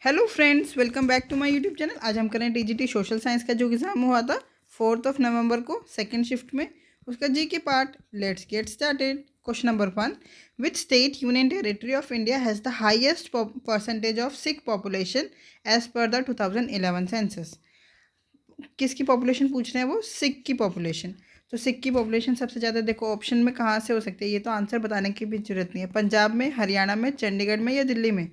Hello friends, welcome back to my YouTube channel. आज हम करें टीजीटी सोशल साइंस का जो एग्ज़ाम हुआ था 4 नवंबर को सेकंड शिफ्ट में, उसका G K part. Let's get started. Question number 1, which state union territory of India has the highest percentage of Sikh population as per the 2011 census. किसकी पॉपुलेशन पूछ रहे हैं? वो सिख की पॉपुलेशन। तो सिख की पॉपुलेशन सबसे ज़्यादा देखो ऑप्शन में कहाँ से हो सकती है, ये तो आंसर बताने की भी जरूरत नहीं है। पंजाब में, हरियाणा में, चंडीगढ़ में या दिल्ली में?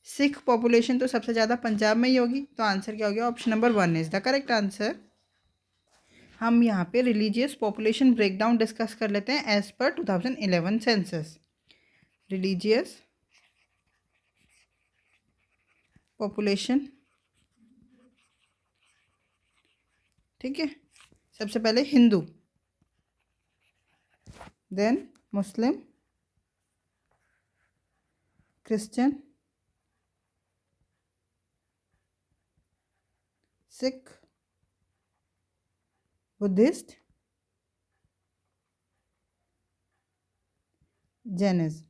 सिख पॉपुलेशन तो सबसे ज़्यादा पंजाब में ही होगी, तो आंसर क्या हो गया? Option number 1 is the correct answer. हम यहाँ पे रिलीजियस पॉपुलेशन ब्रेकडाउन डिस्कस कर लेते हैं as per 2011 census. Religious population, ठीक है। सबसे पहले हिंदू, देन मुस्लिम, क्रिश्चियन, सिख, बुद्धिस्ट, जैनिज्म।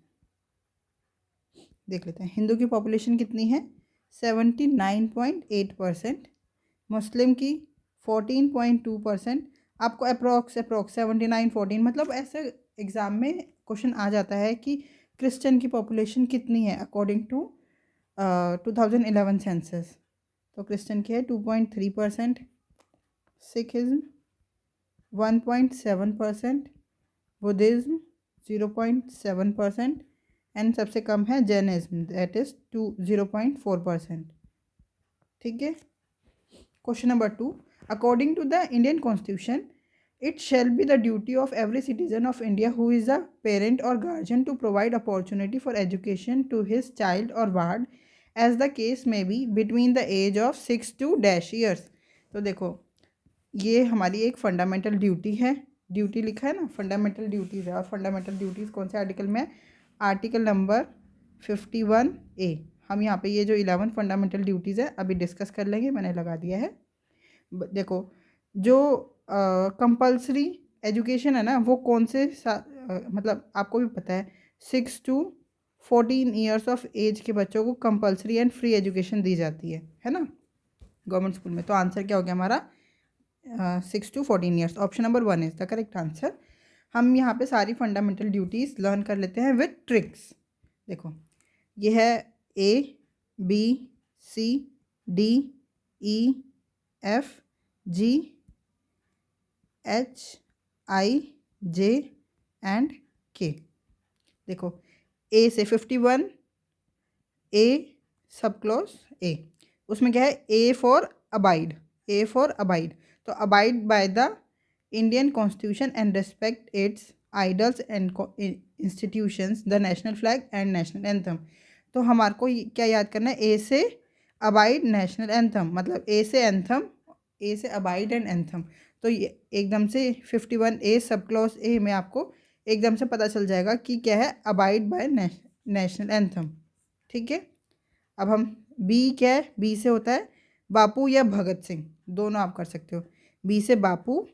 देख लेते हैं हिंदू की पॉपुलेशन कितनी है, 79.8%। मुस्लिम की 14.2%। आपको अप्रोक्स 79 14, मतलब ऐसे एग्ज़ाम में क्वेश्चन आ जाता है कि क्रिश्चियन की पॉपुलेशन कितनी है अकॉर्डिंग टू 2011 सेंसस। तो क्रिश्चियन की है 2.3%, सिखिज्म 1.7%, बुद्धिज़्म 0.7%, एंड सबसे कम है जैनिज्म, दैट इज़ 0.4%। ठीक है। Question number 2, according to the Indian constitution, it shall be the duty of every citizen of India who is a parent or guardian to provide opportunity for education to his child or ward as the case may be between the age of 6 to dash years। तो देखो ये हमारी एक fundamental duty है। Duty लिखा है ना, fundamental duties है। और फंडामेंटल ड्यूटीज़ कौन से आर्टिकल में? Article number 51A। हम यहाँ पे ये जो 11 फंडामेंटल ड्यूटीज़ है अभी डिस्कस कर लेंगे, मैंने लगा दिया है। देखो जो कंपल्सरी एजुकेशन है ना, वो कौन से मतलब आपको भी पता है 6 to 14 ईयर्स ऑफ एज के बच्चों को कंपल्सरी एंड फ्री एजुकेशन दी जाती है ना, गवर्नमेंट स्कूल में। तो आंसर क्या हो गया हमारा? 6 to 14 years. Option number 1 is the correct answer. हम यहाँ पे सारी फंडामेंटल ड्यूटीज़ लर्न कर लेते हैं विथ ट्रिक्स। देखो ये है ABCDEFGHIJ एंड K। देखो ए से 51, ए सब क्लॉज ए, उसमें क्या है? A for abide, A for abide. तो abide by the Indian constitution and respect its ideals and institutions, the national flag and national anthem. तो हमारे को क्या याद करना है? ए से अबाइड, नेशनल एंथम, मतलब ए से एंथम, ए से अबाइड एंड एंथम। तो ये एकदम से 51A सब क्लॉज ए में आपको एकदम से पता चल जाएगा कि क्या है? Abide by national anthem. ठीक है। अब हम बी, क्या है? बी से होता है बापू या भगत सिंह, दोनों आप कर सकते हो। बी से बापू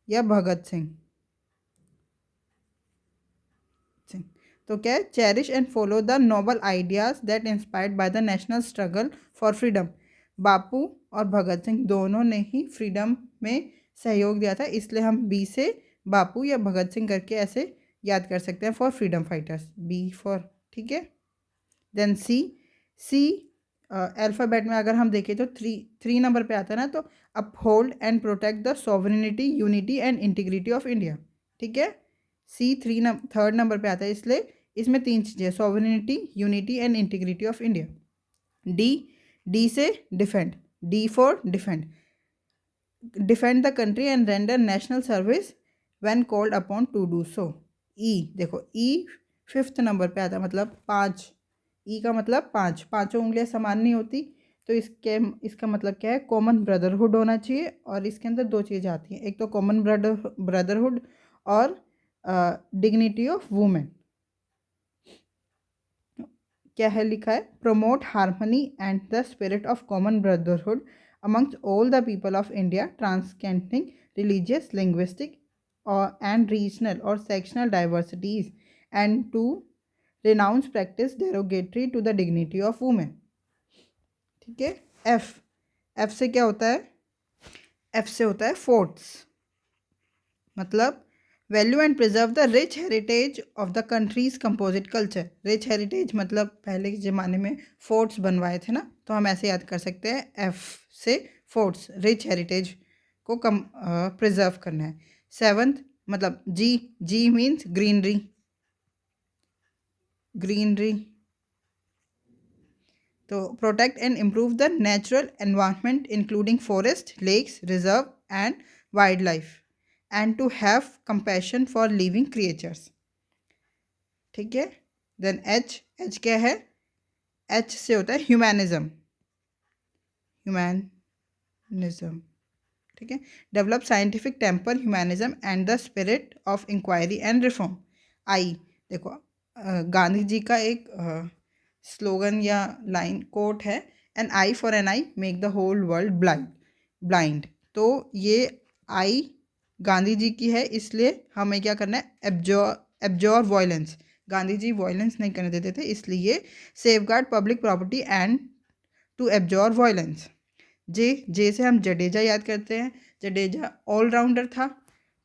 या भगत सिंह सिंह। तो क्या है? Cherish and follow the noble ideas that inspired by the national struggle for freedom. Bapu और भगत सिंह दोनों ने ही फ्रीडम में सहयोग दिया था, इसलिए हम बी से बापू या भगत सिंह करके ऐसे याद कर सकते हैं, for freedom fighters, B for. ठीक है। देन सी, सी अल्फ़ाबेट में अगर हम देखें तो थ्री नंबर पे आता है ना, तो uphold and protect the sovereignty, unity and integrity of India. ठीक है। सी थर्ड नंबर पे आता है, इसलिए इसमें 3 चीज़ें: sovereignty, unity and integrity of India. D, D से defend, D for defend, defend the country and render national service when called upon to do so. E, देखो ई 5th नंबर पे आता है, मतलब 5। ई का मतलब 5, पांचों उंगलियां समान नहीं होती, तो इसका मतलब क्या है? कॉमन ब्रदरहुड होना चाहिए। और इसके अंदर 2 चीज़ें आती हैं, एक तो कॉमन ब्रदरहुड और डिग्निटी ऑफ वुमेन। क्या है लिखा है? Promote harmony and the spirit of common brotherhood amongst all the people of India, transcending religious, linguistic and regional or sectional diversities, and to renounce practice derogatory to the dignity of women। ठीक है। F, F से क्या होता है? F से होता है forts, मतलब value and preserve the rich heritage of the countries composite culture. Rich heritage मतलब पहले के ज़माने में फोर्ट्स बनवाए थे ना, तो हम ऐसे याद कर सकते हैं एफ से फोर्ट्स, रिच हेरिटेज को कम प्रिजर्व करना है। सेवंथ मतलब G, G means greenery, greenery, तो protect and improve the natural environment including forest, lakes, reserve and wild life, and to have compassion for living creatures. ठीक है। Then H, H क्या है? H से होता है ह्यूमैनिज्म, ह्यूमैनिज्म। ठीक है। Develop scientific temper, humanism and the spirit of inquiry and reform. I, देखो गांधी जी का एक स्लोगन या लाइन कोट है, an eye for an eye make the whole world blind, blind. तो ये आई गांधी जी की है, इसलिए हमें क्या करना है? Absorb violence. Gandhi ji violence नहीं करने देते थे, इसलिए safeguard public property and to absorb violence. J, J से हम जडेजा याद करते हैं, जडेजा ऑलराउंडर था।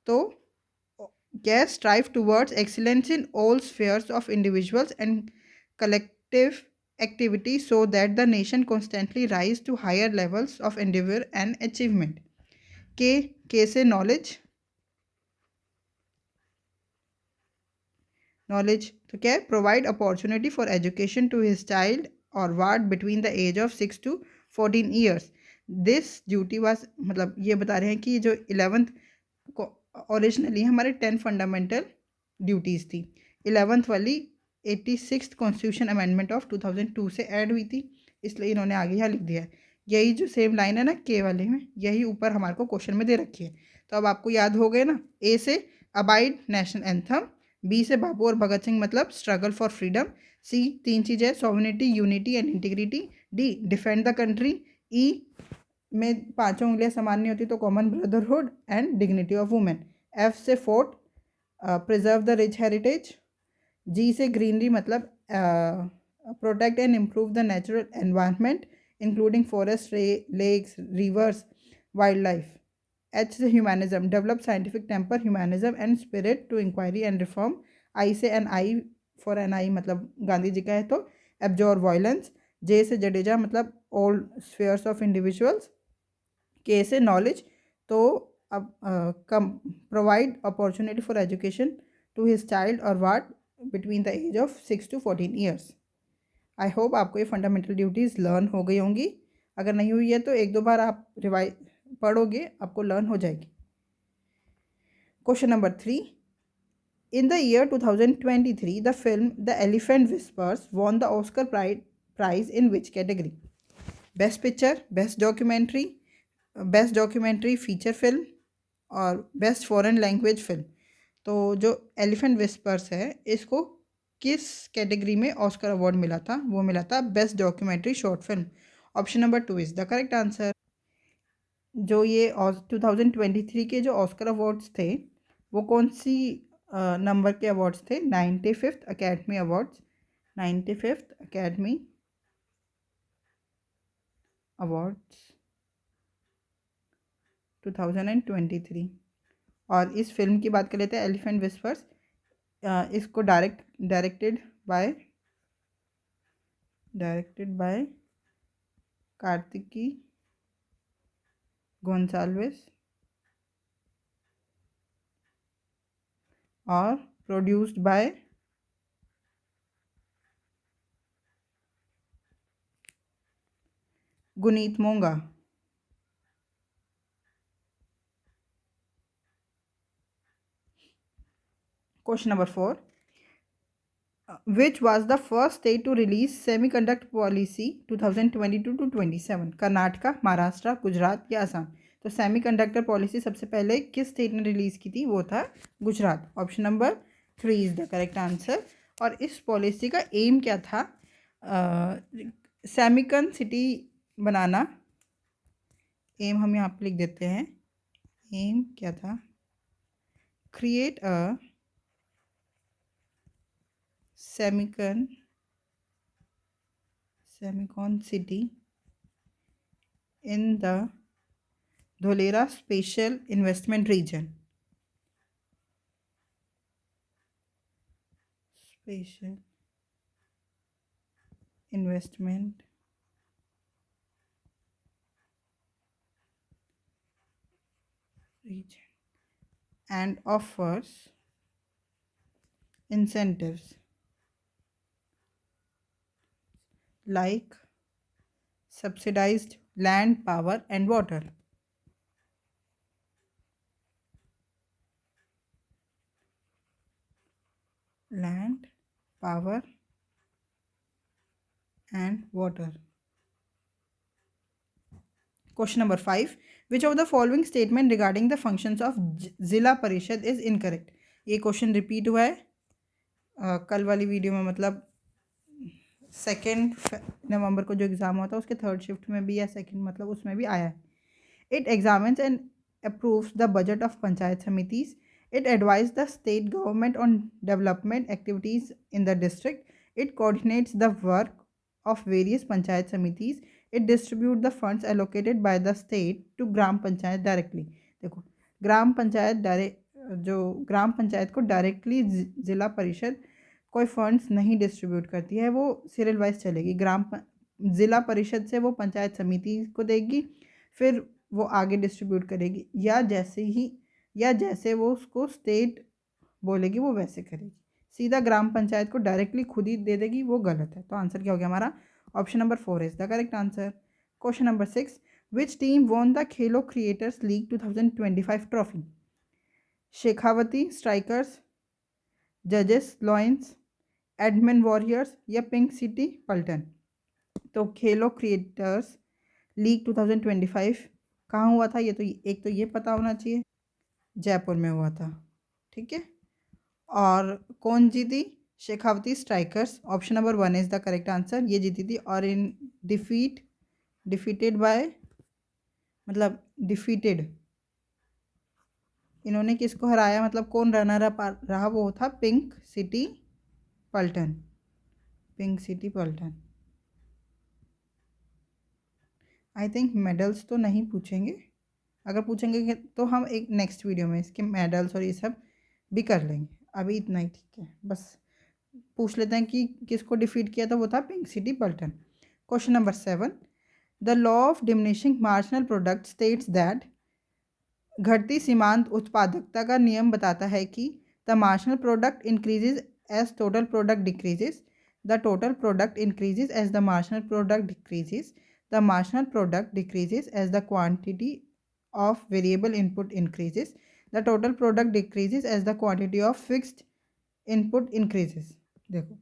तो क्या? Strive towards excellence in all spheres of individuals and collective activity so that the nation constantly rise to higher levels of endeavor and achievement. K, K से knowledge, knowledge तो क्या है? provide opportunity for education to his child or ward between the age of 6 to 14 years. This duty was, मतलब ये बता रहे हैं कि जो 11th को ओरिजिनली हमारे 10 फंडामेंटल ड्यूटीज़ थी, 11th वाली 86th कॉन्स्टिट्यूशन अमेंडमेंट ऑफ 2002 से ऐड हुई थी, इसलिए इन्होंने आगे यहाँ लिख दिया है। यही जो सेम लाइन है ना के वाले में, यही ऊपर हमारे को क्वेश्चन में दे रखी है। तो अब आपको याद हो गए ना। ए से अबाइड नेशनल एंथम, बी से बाबू और भगत सिंह मतलब स्ट्रगल फॉर फ्रीडम, सी तीन चीज़ें है sovereignty, unity and integrity, D defend the country, E में पांचों उंगलियां समान नहीं होती तो common brotherhood and dignity of women, F से fort preserve the rich heritage, G से ग्रीनरी मतलब protect and improve the natural environment including forest, lakes, rivers, wildlife, H से humanism develop scientific temper, humanism and spirit to inquiry and reform, I से an eye for an eye मतलब गांधी जी का है तो absorb violence, जे से जडेजा मतलब all spheres of individuals, के से नॉलेज तो अब come provide opportunity for education to his child और ward between the age of 6 to 14 years. I hope आपको ये फंडामेंटल ड्यूटीज़ लर्न हो गई होंगी। अगर नहीं हुई है तो एक दो बार आप रिवाइज पढ़ोगे, आपको लर्न हो जाएगी। Question number 3, in the year 2023 the film The Elephant Whispers won the Oscar prize in which category? Best picture, best documentary feature film और बेस्ट फॉरेन लैंग्वेज फिल्म। तो जो एलिफेंट विस्पर्स है इसको किस कैटेगरी में Oscar award मिला था? वो मिला था best documentary short film. Option number 2 is the correct answer. जो ये 2023 के जो ऑस्कर अवार्ड्स थे वो कौन सी नंबर के अवार्ड्स थे? 95th academy awards, 95th academy awards 2023। और इस फिल्म की बात कर लेते हैं एलिफेंट विस्पर्स। इसको डायरेक्टेड बाय कार्तिकी गोंसाल्विस और produced by Guneet Monga. Question number 4, which was the first state to release semiconductor policy 2022 to 27? Karnataka, Maharashtra, Gujarat या असम? तो सेमीकंडक्टर पॉलिसी सबसे पहले किस स्टेट ने रिलीज़ की थी? वो था Gujarat. Option number 3 is the correct answer. और इस पॉलिसी का एम क्या था? सेमिकन सिटी बनाना। एम हम यहाँ पे लिख देते हैं। एम क्या था? Create a semicon city in the Dholera Special Investment Region. Special Investment Region and offers incentives like subsidized land, power, and water. Land, power, and water. Question number 5. Which of the following statement regarding the functions of जिला परिषद is incorrect? ये question repeat हुआ है कल वाली video में, मतलब 2 नवंबर को जो एग्ज़ाम हुआ था उसके 3rd शिफ्ट में भी, या 2nd मतलब उसमें भी आया है. It examines and approves the budget of panchayat samitis. It advises the state government on development activities in the district. It coordinates the work of various panchayat samitis. It distributes the funds allocated by the state to gram panchayat directly. देखो, ग्राम पंचायत जो ग्राम पंचायत को directly ज़िला परिषद कोई funds नहीं distribute करती है, वो सीरियल वाइज चलेगी. ज़िला परिषद से वो पंचायत समिति को देगी, फिर वो आगे डिस्ट्रीब्यूट करेगी, या जैसे वो उसको स्टेट बोलेगी वो वैसे करेगी. सीधा ग्राम पंचायत को डायरेक्टली खुद ही दे देगी, वो गलत है. तो आंसर क्या हो गया हमारा? Option number 4 is the correct answer. Question number 6. Which team won the Khelo creators league 2025 trophy? Shekhawati strikers, जजेस लॉयंस, एडमिन वॉरियर्स या पिंक सिटी पल्टन? तो खेलो क्रिएटर्स लीग 2025 कहाँ हुआ था? ये तो एक तो ये पता होना चाहिए, जयपुर में हुआ था. ठीक है. और कौन जीती? Shekhawati strikers. Option number 1 is the correct answer. ये जीती थी. और इन डिफीटेड बाय, मतलब डिफीटेड, इन्होंने किसको हराया, मतलब कौन रनर अप रहा? वो था pink city Paltan. Pink city Paltan. I think medals तो नहीं पूछेंगे. अगर पूछेंगे तो हम एक नेक्स्ट वीडियो में इसके मेडल्स और ये सब भी कर लेंगे. अभी इतना ही ठीक है. बस पूछ लेते हैं कि किसको डिफीट किया था. वो था pink city Paltan. Question number 7. The law of diminishing marginal product states that. घटती सीमांत उत्पादकता का नियम बताता है कि the marginal product increases as total product decreases. The total product increases as the marginal product decreases. The marginal product decreases as the quantity of variable input increases. The total product decreases as the quantity of fixed input increases. देखो,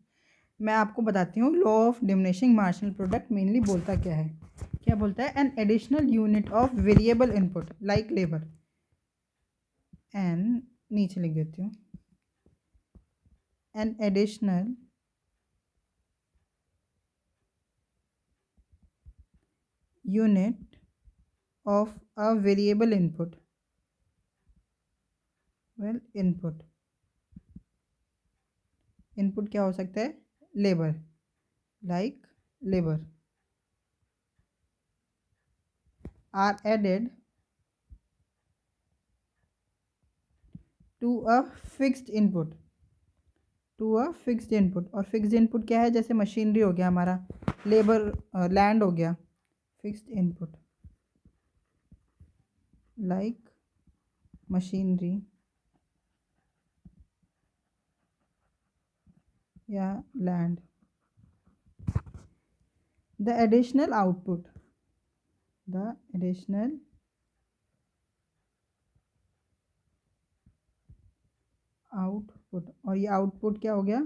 मैं आपको बताती हूँ law of diminishing marginal product mainly बोलता क्या है. क्या बोलता है? An additional unit of variable input like labour. An नीचे लिख देती हूँ. An additional unit of a variable input. Well, input क्या हो सकता है? Labour. Like labour are added to a fixed input. और फिक्स्ड इनपुट क्या है? जैसे मशीनरी हो गया हमारा, लेबर, लैंड हो गया. फिक्स्ड इनपुट like machinery या land. The additional output, और ये आउटपुट क्या हो गया?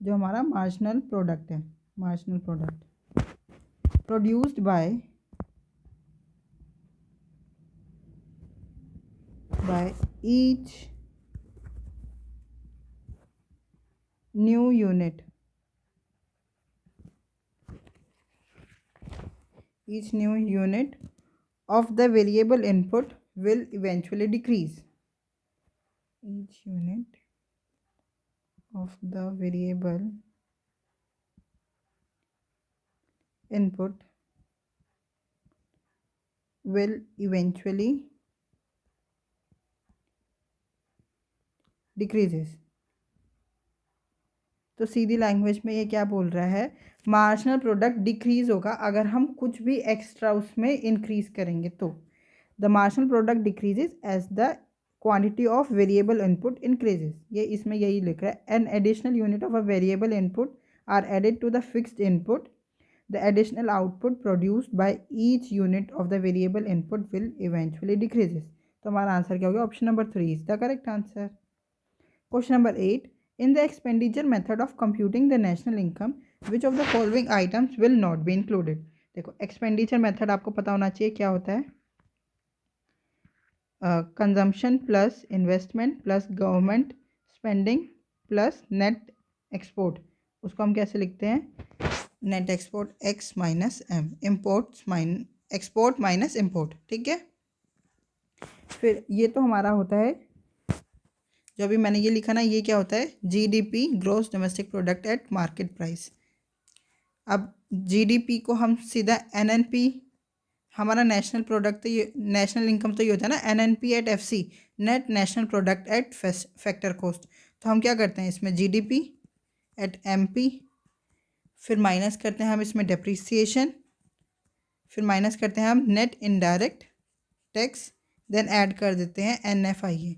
जो हमारा मार्जिनल प्रोडक्ट है. Marginal product produced by each new unit. Each new unit of the variable input will eventually decrease. Each unit of the variable input will eventually decreases। तो सीधी language में ये क्या बोल रहा है, मार्जिनल प्रोडक्ट डिक्रीज होगा अगर हम कुछ भी एक्स्ट्रा उसमें इंक्रीज करेंगे तो। The marginal product decreases as the quantity of variable input increases. ये इसमें यही लिख रहा है, an additional unit of a variable input are added to the fixed input, the additional output produced by each unit of the variable input will eventually decreases. तो हमारा answer क्या हो गया, option number 3 is the correct answer. Question number 8, in the expenditure method of computing the national income which of the following items will not be included। देखो expenditure method आपको पता होना चाहिए क्या होता है, consumption plus investment plus government spending plus net export. उसको हम कैसे लिखते हैं, net export X minus M, export minus import. ठीक है, फिर ये तो हमारा होता है, जो अभी मैंने ये लिखा ना, ये क्या होता है, GDP gross domestic product at market price. अब जीडीपी को हम सीधा एनएनपी, हमारा नेशनल प्रोडक्ट तो ये नेशनल इनकम तो ये होता है ना, NNP at FC, net national product at factor cost. तो हम क्या करते हैं इसमें, जीडीपी एट एमपी, फिर माइनस करते हैं हम इसमें डेप्रिसिएशन, फिर माइनस करते हैं हम net indirect tax, then add कर देते हैं NFIA,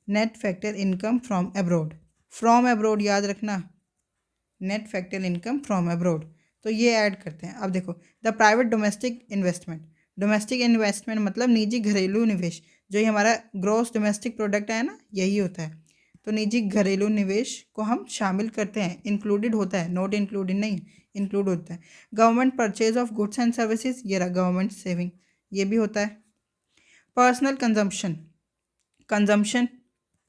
net factor income from abroad. From abroad याद रखना, net factor income from abroad. तो ये ऐड करते हैं। अब देखो, the private domestic investment, domestic investment मतलब निजी घरेलू निवेश, जो ये हमारा ग्रॉस डोमेस्टिक प्रोडक्ट है ना, यही होता है। तो निजी घरेलू निवेश को हम शामिल करते हैं, इंक्लूडेड होता है, नॉट इंक्लूडेड नहीं, इंक्लूड होता है। Government purchase of goods and services, ये रहा गवर्नमेंट सेविंग, ये भी होता है। पर्सनल कंजम्पशन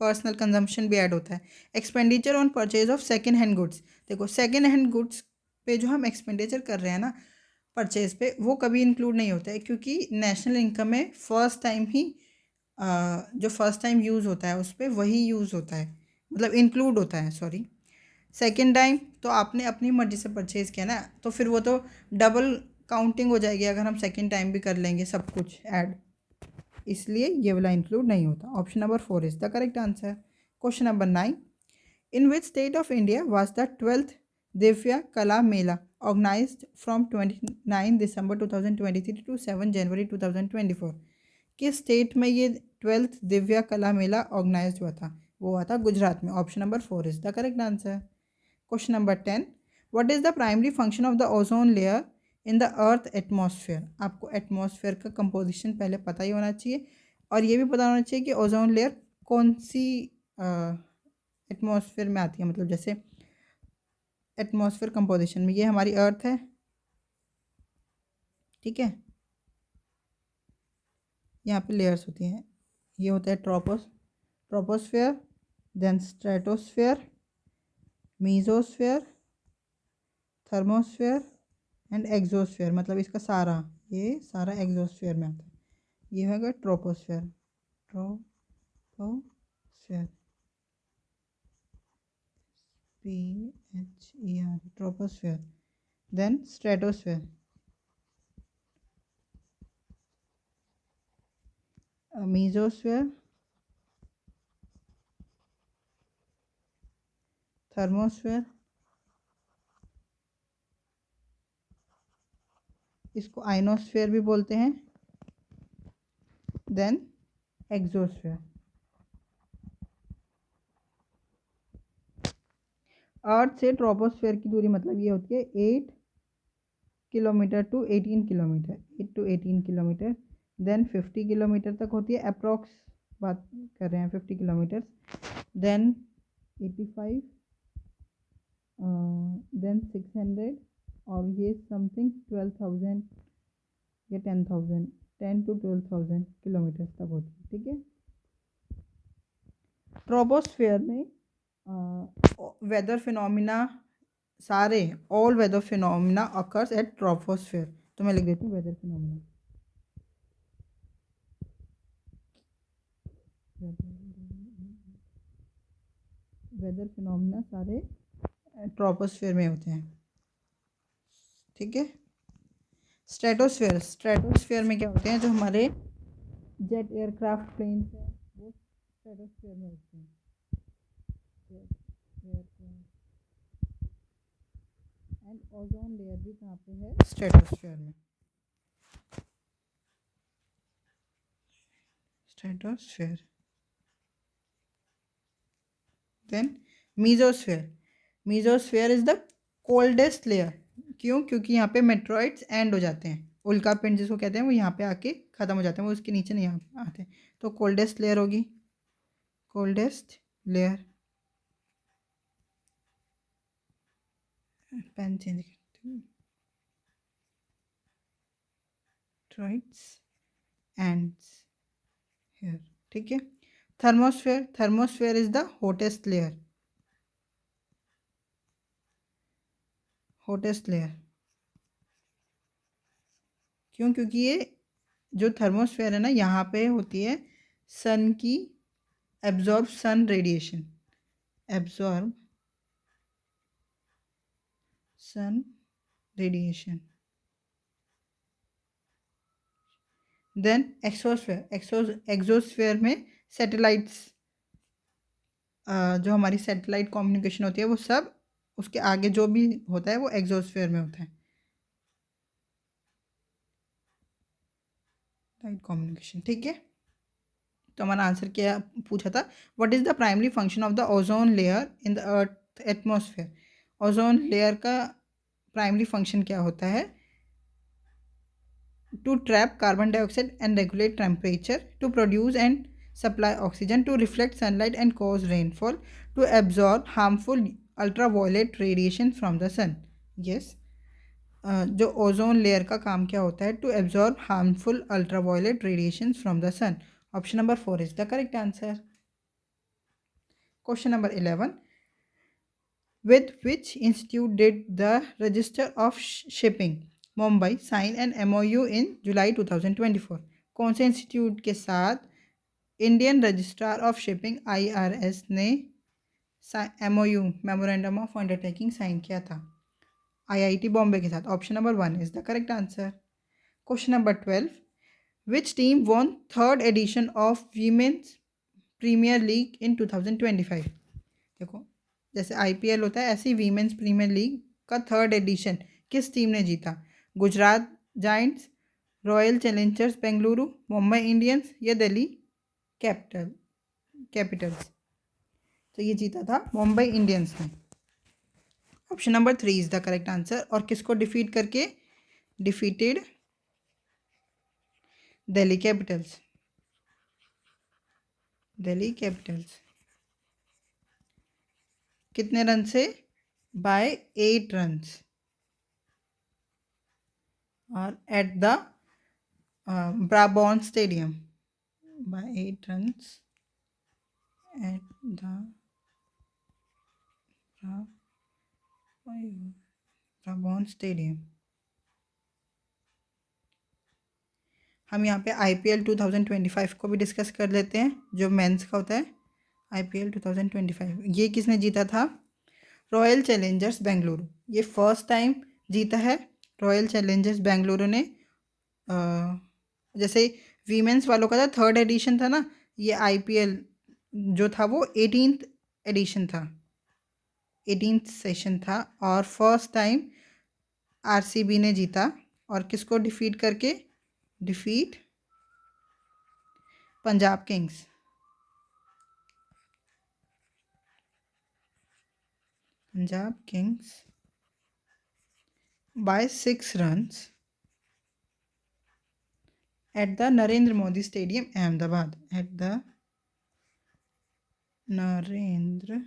पर्सनल कंजम्पशन भी ऐड होता है। Expenditure on purchase of second hand goods, देखो सेकेंड हैंड गुड्स पे जो हम एक्सपेंडिचर कर रहे हैं ना परचेज पे, वो कभी इंक्लूड नहीं होता है, क्योंकि नेशनल इनकम में फर्स्ट टाइम ही जो फर्स्ट टाइम यूज़ होता है उस पर वही यूज़ होता है, मतलब इंक्लूड होता है, सॉरी। सेकेंड टाइम तो आपने अपनी मर्ज़ी से परचेज़ किया ना, तो फिर वो तो डबल काउंटिंग हो जाएगी अगर हम सेकेंड टाइम भी कर लेंगे सब कुछ ऐड, इसलिए ये वाला इंक्लूड नहीं होता। Option number 4 is the correct answer. Question number 9, in which state of India was the 12th Divya कला मेला ऑर्गेनाइज्ड फ्रॉम 29 दिसंबर 2023 टू 7 जनवरी 2024। किस स्टेट में ये 12th दिव्या कला मेला ऑर्गेनाइज हुआ था, वो हुआ था गुजरात में। Option number 4 is the correct answer. Question number 10, what is the primary function of the ozone layer in the earth atmosphere. आपको एटमॉस्फेयर का कंपोजिशन पहले पता ही होना चाहिए, और ये भी पता होना चाहिए कि ओजोन लेयर कौन सी एटमॉस्फेयर में आती है, मतलब जैसे एटमॉस्फेयर कंपोजिशन में ये हमारी अर्थ है, ठीक है, यहाँ पे लेयर्स होती हैं, ये होता है troposphere, then stratosphere, mesosphere, thermosphere and exosphere, मतलब इसका सारा, ये सारा एक्सोस्फेयर में आता है। ये होगा troposphere, troposphere, PHER, troposphere, then stratosphere, mesosphere, thermosphere, इसको आइनोस्फेयर भी बोलते हैं, देन एक्सोस्फेयर। अर्थ से ट्रोपोस्फेयर की दूरी मतलब ये होती है 8 kilometre to 18 kilometre, 8 to 18 kilometre, then 50 kilometre तक होती है अप्रॉक्स, बात कर रहे हैं 50 किलोमीटर, देन 85, देन 600, और ये समथिंग 12,000 या 10,000, 10 to 12,000 किलोमीटर तक होती है। ठीक है, ट्रोपोस्फेयर में वेदर फिनोमिना सारे, all weather phenomena occurs at troposphere. तो मैं लिख देती हूँ वेदर फिनोमिना, वेदर फिनोमिना सारे ट्रोपोस्फेयर में होते हैं। ठीक है, स्ट्रेटोस्फेयर में क्या होते हैं, जो हमारे जेट एयरक्राफ्ट प्लेन्स है वो स्ट्रेटोस्फेयर में होते हैं। एंड ओजोन लेयर भी कहाँ पे है, स्ट्रेटोस्फेयर में। Stratosphere. Then mesosphere is the coldest layer. क्यों? क्योंकि यहाँ पे मेट्रॉइड्स एंड हो जाते हैं, उल्का पिंड जिसको कहते हैं, वो यहाँ पे आके ख़त्म हो जाते हैं, वो उसके नीचे नहीं आते। तो कोल्डेस्ट लेयर होगी, कोल्डेस्ट लेयर। पेन चेंज करते हैं, मेट्रॉइड्स एंड्स हियर। ठीक है। Thermosphere is the hottest layer, hottest layer. क्यों? क्योंकि ये जो थर्मोस्फेयर है ना, यहाँ पे होती है सन की absorb sun radiation, absorb sun radiation. Then exosphere में सैटेलाइट्स, जो हमारी सैटेलाइट कम्युनिकेशन होती है वो सब उसके आगे जो भी होता है वो एक्सोस्फेयर में होता है, लाइट कम्युनिकेशन। ठीक है। तो हमारा आंसर क्या पूछा था, what is the primary function of the ozone layer in the earth atmosphere. Ozone layer का प्राइमरी फंक्शन क्या होता है, to trap carbon dioxide and regulate temperature, to produce and supply oxygen, to reflect sunlight and cause rainfall, to absorb harmful ultraviolet radiation from the sun. Yes. जो ozone layer का काम क्या होता है, to absorb harmful ultraviolet radiation from the sun. Option number 4 is the correct answer. Question number 11, with which institute did the register of shipping Mumbai sign an MOU in July 2024। कौन से institute के साथ Indian registrar of shipping IRS ने MOU memorandum of undertaking sign किया था? IIT Bombay के साथ। Option number 1 is the correct answer. Question number 12, which team won third edition of women's premier league in 2025। देखो, जैसे IPL होता है ऐसे ही वीमेंस प्रीमियर लीग का थर्ड एडिशन किस टीम ने जीता? Gujarat giants, royal challengers Bengaluru, Mumbai Indians या दिल्ली कैपिटल्स। तो ये जीता था मुंबई इंडियंस ने। Option number 3 is the correct answer. और किसको डिफीट करके? Defeated Delhi capitals. Delhi capitals कितने रन से? Bye 8 runs. और at the Brabourne stadium by 8 runs at the Brabourne stadium. हम यहाँ पे IPL 2025 को भी डिस्कस कर लेते हैं, जो मेंस का होता है। IPL 2025 ये किसने जीता था? Royal challengers Bengaluru. ये फर्स्ट टाइम जीता है रॉयल चैलेंजर्स बेंगलुरु ने। जैसे वीमेंस वालों का था थर्ड एडिशन था ना, ये IPL जो था वो 18th एडिशन था, 18th सेशन था। और फर्स्ट टाइम RCB ने जीता। और किसको डिफीट करके? Defeat Punjab kings. Punjab kings by 6 runs at the Narendra Modi stadium Ahmedabad. At the Narendra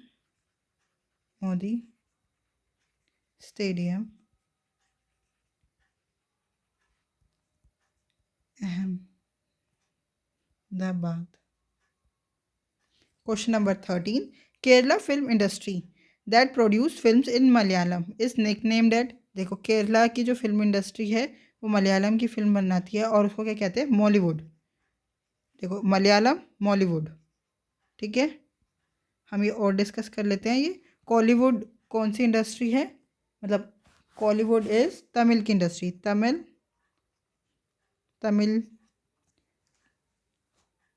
Modi stadium Ahmedabad. Question number 13, Kerala film industry that produce films in Malayalam is nicknamed at. देखो, केरला की जो फिल्म इंडस्ट्री है वो मलयालम की फिल्म बनाती है और उसको क्या कहते हैं? मॉलीवुड। देखो, मलयालम मॉलीवुड। ठीक है। हम ये और डिस्कस कर लेते हैं। ये कॉलीवुड कौन सी इंडस्ट्री है? मतलब कॉलीवुड इज तमिल की industry, Tamil Tamil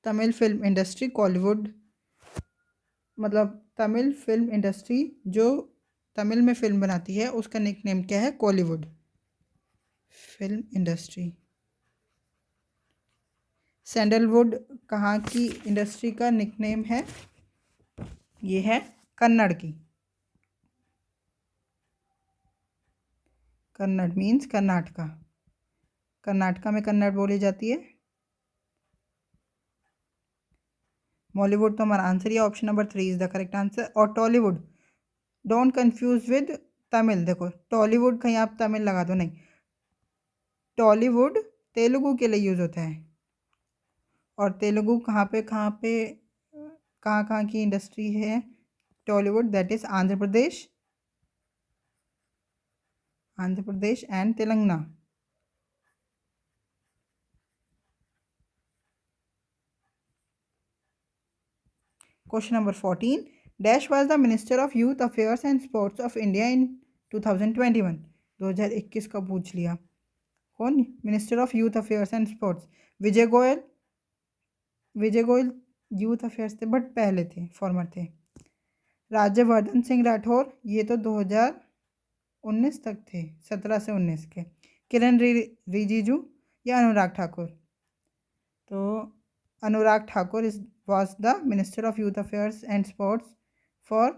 Tamil film industry Kollywood, मतलब तमिल फिल्म इंडस्ट्री जो तमिल में फिल्म बनाती है उसका निकनेम क्या है? Kollywood film industry. सैंडलवुड कहाँ की इंडस्ट्री का निकनेम है? ये है कन्नड़ की। कन्नड़ मीन्स कर्नाटका, कर्नाटका में कन्नड़ बोली जाती है। बॉलीवुड तो हमारा आंसर ही, option number 3 is the correct answer. और Tollywood, don't confuse with Tamil. देखो टॉलीवुड कहीं आप तमिल लगा दो, नहीं, टॉलीवुड तेलुगु के लिए यूज़ होता है। और तेलुगु कहाँ कहाँ की इंडस्ट्री है Tollywood? That is Andhra Pradesh and Telangana. Question number 14, dash was the minister of youth affairs and sports of India in 2021। 2021 का पूछ लिया। कौन minister of youth affairs and sports? Vijay Goyal. Vijay Goyal youth affairs थे बट पहले थे, फॉर्मर थे। राज्यवर्धन सिंह राठौर, ये तो 2019 तक थे, 17 से 19 के। किरण रिजिजू या अनुराग ठाकुर? तो Anurag Thakur is was the minister of youth affairs and sports for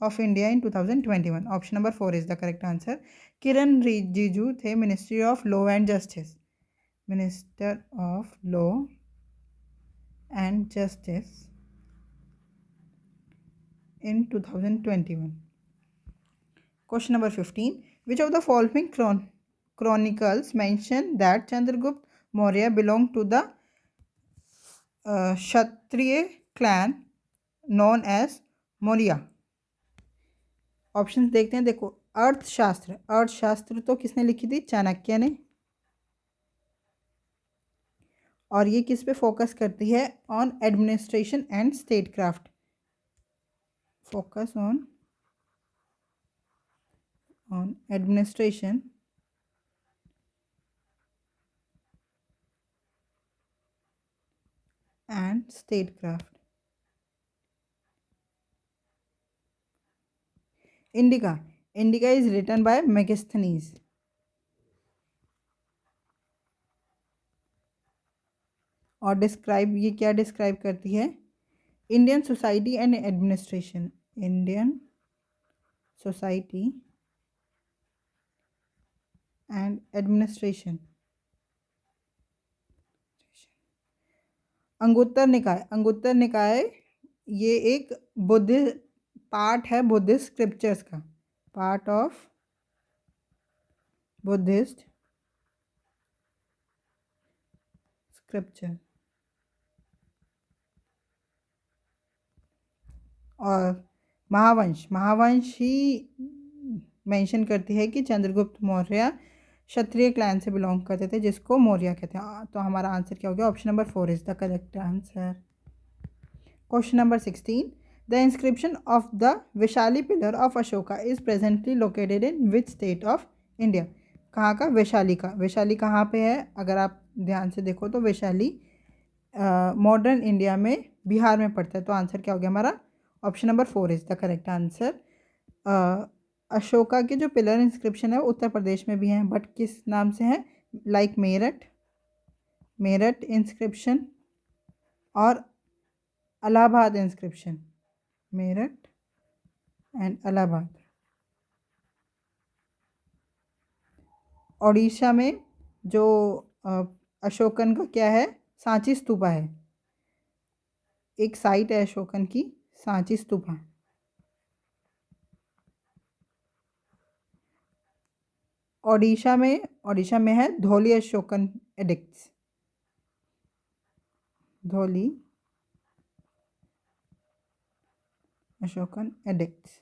of India in 2021। Option number 4 is the correct answer. Kiran Rijiju थे ministry of law and justice, minister of law and justice in 2021. Question number 15. Which of the following chronicles mention that Chandragupta Maurya belonged to the Kshatriya clan known as Maurya? Options देखते हैं। देखो अर्थशास्त्र तो किसने लिखी थी? चाणक्य ने। और ये किस पे फोकस करती है? On administration and state craft. Focus on administration and statecraft. Indica is written by Megasthenes. और डिस्क्राइब, ये क्या डिस्क्राइब करती है? Indian society and administration. Indian society and administration. Anguttara निकाय ये एक बुद्धिस्ट पार्ट है, बुद्धिस्ट स्क्रिप्चर्स का, पार्ट ऑफ बुद्धिस्ट स्क्रिप्चर। और महावंश ही मेंशन करती है कि चंद्रगुप्त मौर्य क्षत्रिय क्लैन से बिलोंग करते थे, जिसको मौर्य कहते हैं। तो हमारा आंसर क्या हो गया? Option number 4 is the correct answer. Question number 16, the inscription of the Vaishali pillar of Ashoka is presently located in which state of India? कहाँ का? वैशाली कहाँ पे है? अगर आप ध्यान से देखो तो वैशाली मॉडर्न इंडिया में बिहार में पड़ता है। तो आंसर क्या हो गया हमारा? Option number 4 is the correct answer. Ashoka के जो पिलर इंस्क्रिप्शन है वो उत्तर प्रदेश में भी हैं, बट किस नाम से हैं? लाइक मेरठ इंस्क्रिप्शन और इलाहाबाद इंस्क्रिप्शन। मेरठ एंड इलाहाबाद। ओडिशा में जो अशोकन का क्या है? सांची स्तूपा है, एक साइट है अशोकन की, सांची स्तूपा। ओडिशा में है Dhauli Ashokan edicts. Dhauli Ashokan edicts.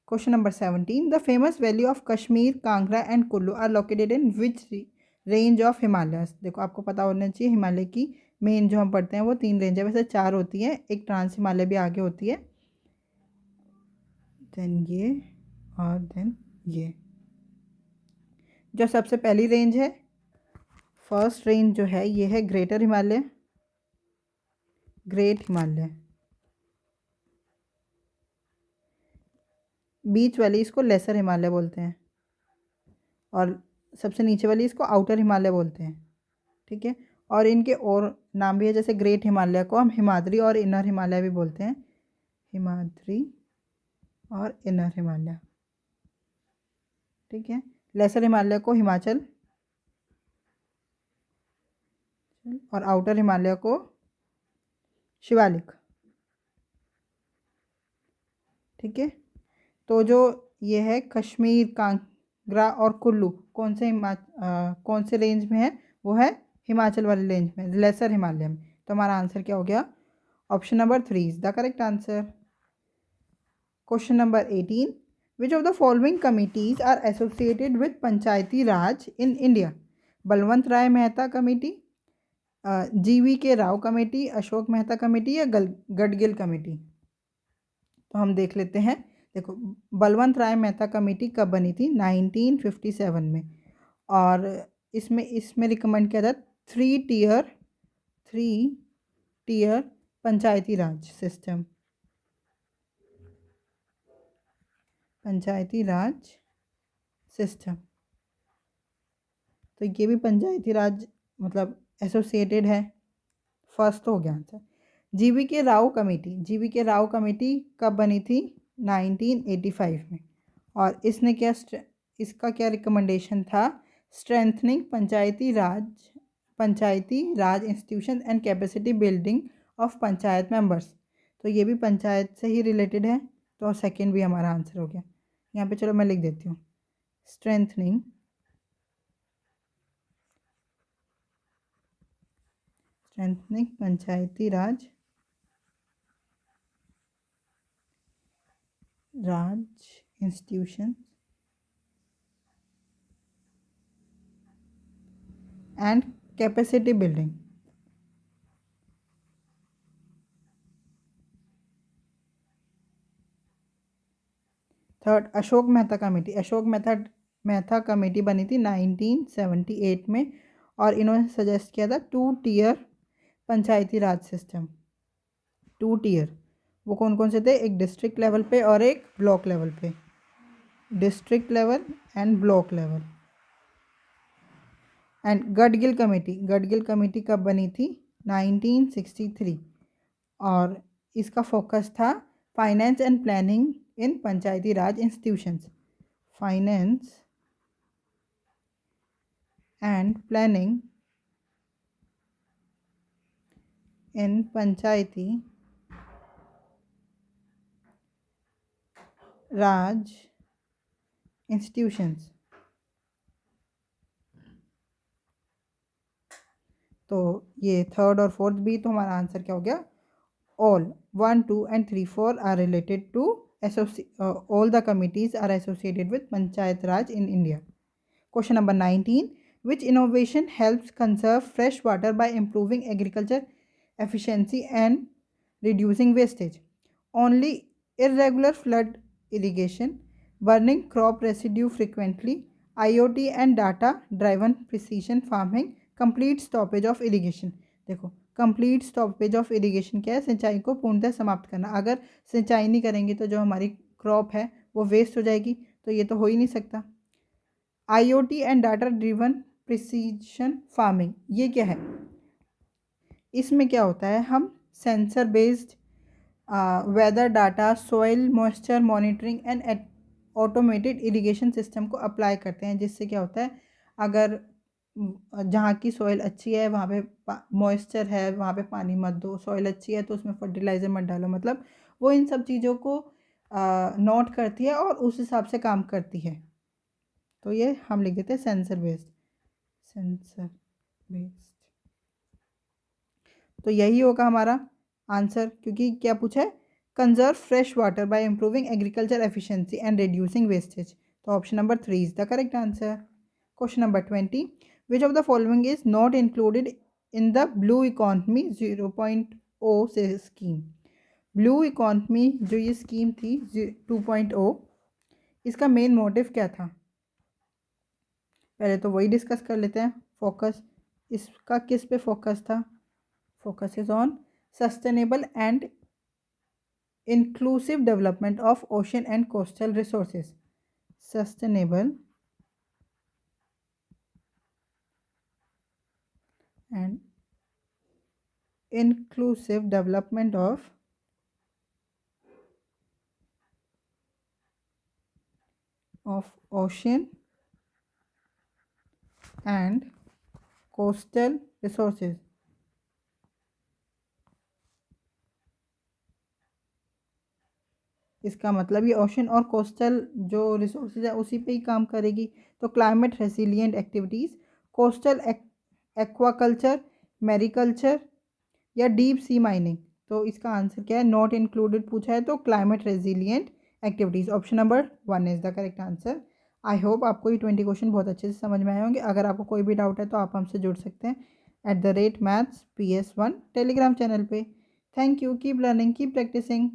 Question number 17, the famous valley of Kashmir, Kangra and Kullu are located in which range of Himalayas? देखो आपको पता होना चाहिए हिमालय की मेन जो हम पढ़ते हैं वो 3 रेंज है, वैसे 4 होती हैं, एक ट्रांस हिमालय भी आगे होती है, देन ये और देन ये। जो सबसे पहली रेंज है, फर्स्ट रेंज जो है ये है ग्रेटर हिमालय, ग्रेट हिमालय। बीच वाली इसको लेसर हिमालय बोलते हैं, और सबसे नीचे वाली इसको आउटर हिमालय बोलते हैं। ठीक है, और इनके और नाम भी है, जैसे ग्रेट हिमालय को हम हिमाद्री और इनर हिमालय भी बोलते हैं, हिमाद्री और इनर हिमालय। ठीक है, लेसर हिमालय को हिमाचल और आउटर हिमालय को शिवालिक। ठीक है, तो जो ये है कश्मीर, कांगड़ा और कुल्लू कौन से रेंज में है, वो है हिमाचल वाली रेंज में, लेसर हिमालय में। तो हमारा आंसर क्या हो गया, option number 3 is the correct answer. Question number 18, which of the following committees are associated with panchayati raj in India? Balwant Rai Mehta committee, G V K Rao committee, Ashok Mehta committee या गडगिल कमेटी? तो हम देख लेते हैं। देखो, बलवंत राय मेहता कमेटी कब बनी थी, 1957 में, और इसमें रिकमेंड किया था थ्री टीयर पंचायती राज सिस्टम, पंचायती राज सिस्टम। तो ये भी पंचायती राज मतलब एसोसिएटेड है, फर्स्ट हो गया आंसर। जीवी के राव कमेटी कब बनी थी, 1985 में, और इसका क्या रिकमेंडेशन था, strengthening Panchayati Raj institution and capacity building of panchayat members. तो ये भी पंचायत से ही रिलेटेड है, तो सेकंड भी हमारा आंसर हो गया। यहाँ पे चलो मैं लिख देती हूँ, strengthening Panchayati Raj institution and capacity building. Third, Ashok Mehta committee. Mehta committee बनी थी 1978 में, और इन्होंने सजेस्ट किया था 2 टीयर पंचायती राज सिस्टम। 2 टीयर वो कौन कौन से थे, एक डिस्ट्रिक्ट लेवल पे और एक ब्लॉक लेवल पे, district level and block level. And Gadgil committee कब बनी थी, 1963, और इसका फोकस था finance and planning in Panchayati Raj institutions, finance and planning in Panchayati Raj institutions. तो ये थर्ड और फोर्थ भी, तो हमारा आंसर क्या हो गया, all 1 2 and 3 4 are related to all the committees are associated with Panchayat Raj in India. Question number 19, which innovation helps conserve fresh water by improving agriculture efficiency and reducing wastage? Only irregular flood irrigation, burning crop residue frequently, IoT and data driven precision farming, complete stoppage of irrigation। देखो, complete stoppage of irrigation क्या है, सिंचाई को पूर्णतः समाप्त करना। अगर सिंचाई नहीं करेंगे तो जो हमारी क्रॉप है वो वेस्ट हो जाएगी, तो ये तो हो ही नहीं सकता। IoT and data driven precision farming, ये क्या है, इसमें क्या होता है, हम sensor based weather data, soil moisture monitoring and automated irrigation system को अप्लाई करते हैं, जिससे क्या होता है, अगर जहाँ की सॉइल अच्छी है वहाँ पे मॉइस्चर है, वहाँ पे पानी मत दो, सॉइल अच्छी है तो उसमें फर्टिलाइज़र मत डालो, मतलब वो इन सब चीज़ों को नोट करती है और उस हिसाब से काम करती है। तो ये हम लिख देते हैं सेंसर बेस्ड। तो यही होगा हमारा आंसर, क्योंकि क्या पूछा है, conserve fresh water by improving agriculture efficiency and reducing wastage. तो option number 3 is the correct answer. Question number 20, which of the following is not included in the blue economy 0.0 से स्कीम? ब्लू इकॉनमी जो ये scheme थी 2.0, इसका main motive क्या था? पहले तो वही डिस्कस कर लेते हैं। फोकस इसका किस पे फोकस था? Focus is on sustainable and inclusive development of ocean and coastal resources. Sustainable and inclusive development of ocean and coastal resources. इसका मतलब ये ओशन और कोस्टल जो रिसोर्सेज है उसी पे ही काम करेगी। तो climate resilient activities, coastal aquaculture, mariculture या डीप सी माइनिंग। तो इसका आंसर क्या है? नॉट इंक्लूडेड पूछा है तो climate resilient activities, option number 1 is the correct answer. I hope आपको ये 20 क्वेश्चन बहुत अच्छे से समझ में आए होंगे। अगर आपको कोई भी डाउट है तो आप हमसे जुड़ सकते हैं @mathsps1 टेलीग्राम चैनल पे। Thank you, keep learning, keep practising.